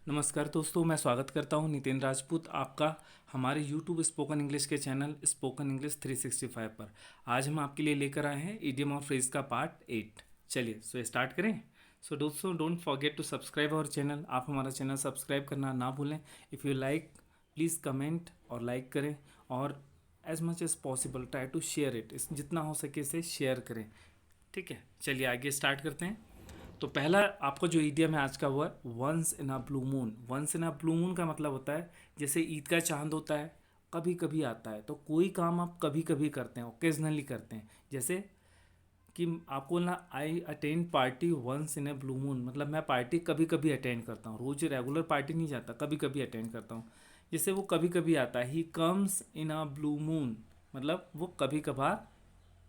नमस्कार दोस्तों, मैं स्वागत करता हूं नितिन राजपूत आपका हमारे YouTube स्पोकन इंग्लिश के चैनल स्पोकन इंग्लिश 365 पर। आज हम आपके लिए लेकर आए हैं इडियम और फ्रेज का पार्ट 8। चलिए स्टार्ट करें। दोस्तों, don't forget to subscribe our channel. आप हमारा चैनल सब्सक्राइब करना ना भूलें। If you like please comment और लाइक करें, और as much as possible try to share it. जितना हो सके इसे शेयर करें। ठीक है, चलिए आगे स्टार्ट करते हैं। तो पहला आपका जो ईडियम है आज का वो है once in a blue moon. Once in a blue moon का मतलब होता है जैसे ईद का चांद होता है, कभी कभी आता है। तो कोई काम आप कभी कभी करते हैं, ओकेजनली करते हैं। जैसे कि आपको बोलना I attend party once in a blue moon, मतलब मैं पार्टी कभी कभी अटेंड करता हूँ, रोज रेगुलर पार्टी नहीं जाता, कभी कभी अटेंड करता हूँ। जैसे वो कभी कभी आता है, he comes in a blue moon, मतलब वो कभी कभार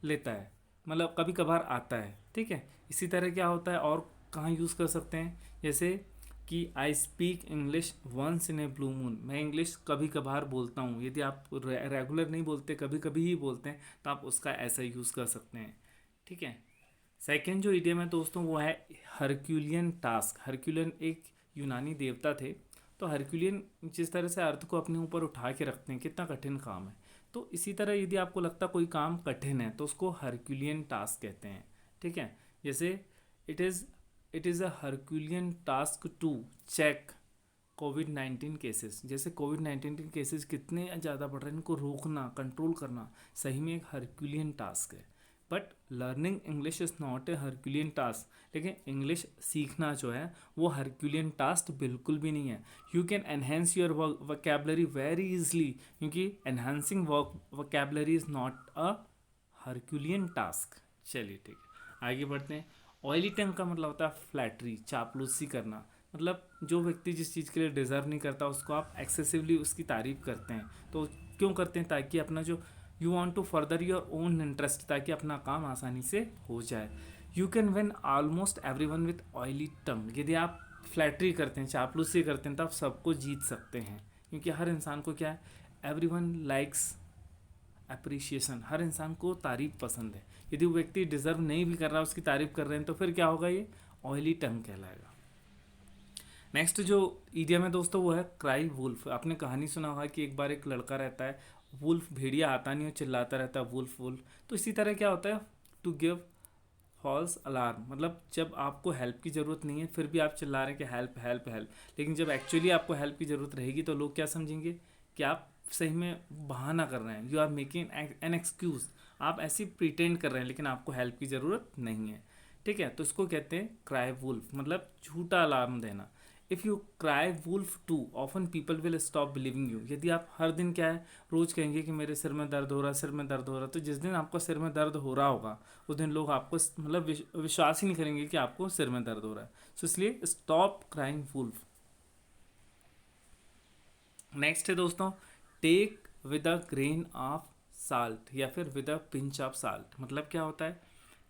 लेता है, मतलब कभी कभार आता है। ठीक है, इसी तरह क्या होता है और कहाँ यूज़ कर सकते हैं, जैसे कि I speak English once in a blue moon, मैं इंग्लिश कभी कभार बोलता हूँ। यदि आप रेगुलर नहीं बोलते, कभी कभी ही बोलते हैं, तो आप उसका ऐसा यूज़ कर सकते हैं। ठीक है, सेकेंड जो इडियम है दोस्तों वो है हरक्यूलियन टास्क। हरक्यूलियन एक यूनानी देवता थे। तो हरक्यूलियन जिस तरह से अर्थ को अपने ऊपर उठा के रखते हैं, कितना कठिन काम है। तो इसी तरह यदि आपको लगता कोई काम कठिन है तो उसको हरक्यूलियन टास्क कहते हैं। ठीक है, जैसे it is it is a Herculean task to check COVID cases. जैसे कोविड-19 के केसेस कितने ज़्यादा बढ़ रहे हैं, इनको रोकना, कंट्रोल करना सही में एक हरक्यूलियन टास्क है। But learning English is not a Herculean task. लेकिन इंग्लिश सीखना जो है वो हरक्यूलियन टास्क बिल्कुल भी नहीं है। You can enhance your vocabulary very easily, क्योंकि enhancing vocabulary is not a Herculean task. चलिए ठीक है, आगे बढ़ते हैं। ऑयली टंग का मतलब होता है फ्लैटरी, चापलूसी करना। मतलब जो व्यक्ति जिस चीज़ के लिए डिज़र्व नहीं करता उसको आप एक्सेसिवली उसकी तारीफ करते हैं। तो क्यों करते हैं? ताकि अपना जो you want to further your own interest, ताकि अपना काम आसानी से हो जाए। You can win almost everyone with oily tongue. यदि आप फ्लैटरी करते हैं, चापलूसी करते हैं, तो आप सबको जीत सकते हैं। क्योंकि हर इंसान को क्या है, एवरी वन लाइक्स अप्रिशिएशन। हर इंसान को तारीफ पसंद है। यदि वो व्यक्ति डिजर्व नहीं भी कर रहा, उसकी तारीफ कर रहे हैं, तो फिर क्या होगा, ये ऑयली टंग कहलाएगा। नेक्स्ट जो ईडियम है दोस्तों वो है क्राई वुल्फ। आपने कहानी सुना होगा कि एक बार एक लड़का रहता है, वुल्फ, भेड़िया आता नहीं, वो चिल्लाता रहता है वुल्फ वुल्फ। तो इसी तरह क्या होता है, टू गिव फॉल्स अलार्म, मतलब जब आपको हेल्प की ज़रूरत नहीं है फिर भी आप चिल्ला रहे हैं कि हेल्प हेल्प हेल्प। लेकिन जब एक्चुअली आपको हेल्प की ज़रूरत रहेगी तो लोग क्या समझेंगे कि आप सही में बहाना कर रहे हैं, you are making an excuse. आप ऐसी प्रिटेंड कर रहे हैं लेकिन आपको हेल्प की ज़रूरत नहीं है। ठीक है, तो इसको कहते हैं क्राई वुल्फ, मतलब झूठा अलार्म देना। If you cry wolf too often people will stop believing you. यदि आप हर दिन क्या है, रोज़ कहेंगे कि मेरे सिर में दर्द हो रहा है, सिर में दर्द हो रहा है, तो जिस दिन आपको सिर में दर्द हो रहा होगा उस दिन लोग आपको मतलब विश्वास ही नहीं करेंगे कि आपको सिर में दर्द हो रहा है। सो इसलिए स्टॉप क्राइंग वुल्फ। नेक्स्ट है दोस्तों take with a grain of salt, या फिर with a pinch of salt. मतलब क्या होता है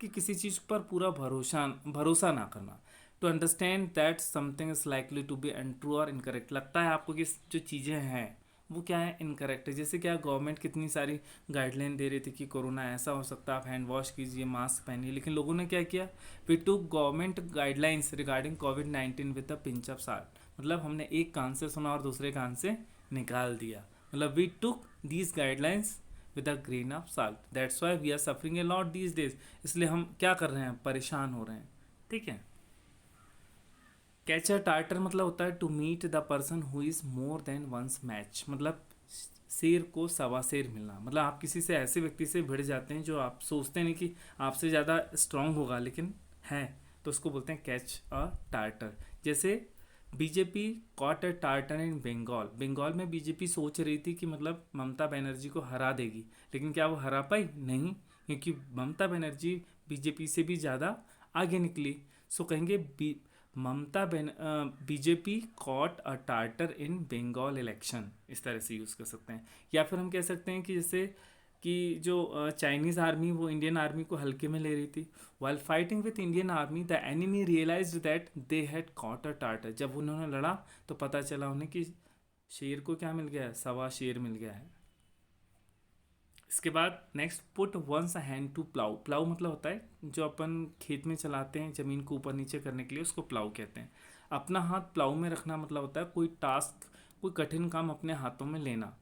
कि किसी चीज़ पर पूरा भरोसा भरोसा ना करना। To understand that something is likely to be untrue और इनकरेक्ट। लगता है आपको कि जो चीज़ें हैं वो क्या है, इनकरेक्ट है। जैसे क्या गवर्नमेंट कितनी सारी गाइडलाइन दे रही थी कि कोरोना ऐसा हो सकता है, आप हैंड वॉश कीजिए, मास्क पहनिए, लेकिन लोगों ने क्या किया, we took government guidelines regarding COVID with a pinch of salt. मतलब हमने एक कान से सुना और दूसरे कान से निकाल दिया। मतलब we took these guidelines with a grain of salt, that's why we are suffering a lot these days. इसलिए हम क्या कर रहे हैं, परेशान हो रहे हैं। ठीक है, कैच अ टार्टर मतलब होता है to meet the person who is more than one's match. मतलब शेर को सवा शेर मिलना। मतलब आप किसी से ऐसे व्यक्ति से भिड़ जाते हैं जो आप सोचते नहीं कि आपसे ज़्यादा स्ट्रांग होगा, लेकिन है, तो उसको बोलते हैं कैच अ टार्टर। जैसे BJP caught a Tartar in Bengal. Bengal में बीजेपी सोच रही थी कि मतलब ममता बनर्जी को हरा देगी, लेकिन क्या वो हरा पाई? नहीं, क्योंकि ममता बनर्जी बीजेपी से भी ज़्यादा आगे निकली। सो कहेंगे Mamata BJP caught a Tartar in Bengal election, इस तरह से यूज़ कर सकते हैं। या फिर हम कह सकते हैं कि जैसे कि जो चाइनीज़ आर्मी वो इंडियन आर्मी को हल्के में ले रही थी। While fighting with Indian army the enemy realise that they had caught a tartar. जब उन्होंने लड़ा तो पता चला उन्हें कि शेर को क्या मिल गया है, सवा शेर मिल गया है। इसके बाद next put one's hand to plough. Plough मतलब होता है जो अपन खेत में चलाते हैं ज़मीन को ऊपर नीचे करने के लिए, उसको प्लाउ कहते हैं। अपना हाथ प्लाऊ में रखना मतलब होता है कोई टास्क, कोई कठिन काम अपने हाथों में लेना,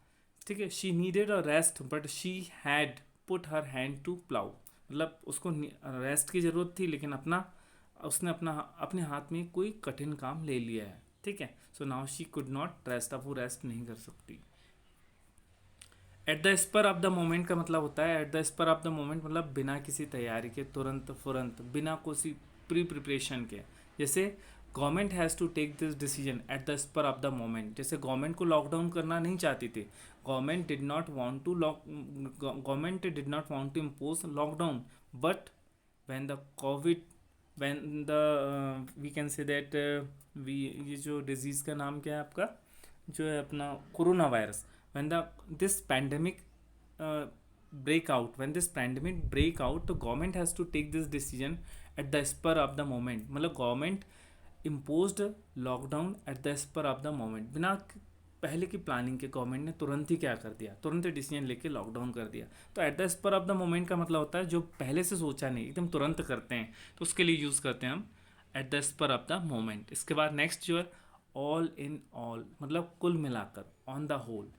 ठीक है। She needed a rest but she had put her hand to plough, मतलब उसको रेस्ट की ज़रूरत थी लेकिन उसने अपने हाथ में कोई कठिन काम ले लिया है, ठीक है। So now she could not rest, अब वो रेस्ट नहीं कर सकती। At the spur of the moment का मतलब होता है, at the spur of the moment मतलब बिना किसी तैयारी के, तुरंत फुरंत, बिना किसी प्री प्रिपरेशन के। जैसे government has to take this decision at the spur of the moment, जैसे गवर्नमेंट को लॉकडाउन करना नहीं चाहती थी, government did not want to impose lockdown, but when the covid, when the we can say that we, ये जो disease का नाम क्या है आपका, जो है अपना corona virus, when the this pandemic when this pandemic break out, the government has to take this decision at the spur of the moment, मतलब government imposed lockdown at the spur of the moment, बिना पहले की planning के government ने तुरंत ही क्या कर दिया, तुरंत ही डिसीजन लेके लॉकडाउन कर दिया। तो at the spur of the moment का मतलब होता है जो पहले से सोचा नहीं, एकदम तुरंत करते हैं, तो उसके लिए यूज़ करते हैं हम at the spur of the moment. इसके बाद नेक्स्ट जो है ऑल इन ऑल, मतलब कुल मिलाकर, on the whole,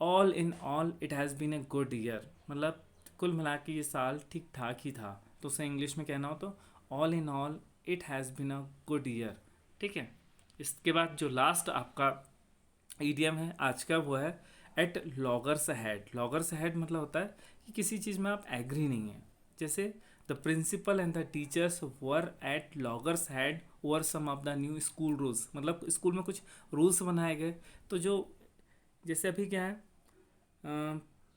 all in all it has been a good year, मतलब कुल मिला के ये साल ठीक ठाक ही था। तो उसे इंग्लिश में कहना हो तो all in all it has been a good year, ठीक है। इसके बाद जो लास्ट आपका ईडियम है आज का वो है at loggerheads. Loggerheads मतलब होता है कि किसी चीज़ में आप एग्री नहीं है, जैसे the principal and the teachers were at loggerheads over some of the new school rules, मतलब स्कूल में कुछ रूल्स बनाए गए, तो जो जैसे अभी क्या है,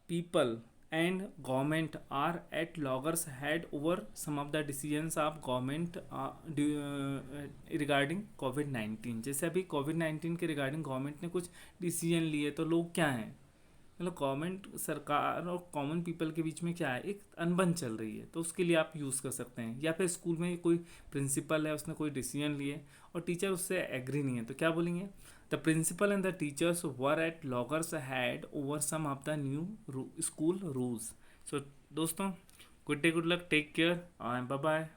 people and government are at loggerheads over some of the decisions of government regarding COVID-19। जैसे अभी COVID-19 के रिगार्डिंग गवर्नमेंट ने कुछ डिसीजन लिए, तो लोग क्या हैं, मतलब गवर्नमेंट, सरकार और कॉमन पीपल के बीच में क्या है, एक अनबन चल रही है, तो उसके लिए आप यूज़ कर सकते हैं। या फिर स्कूल में कोई प्रिंसिपल है, उसने कोई डिसीजन लिए और टीचर उससे एग्री नहीं है, तो क्या बोलेंगे, the principal and the teachers were at loggerheads over some of the new school rules. So दोस्तों, good day, good luck, take care, bye bye.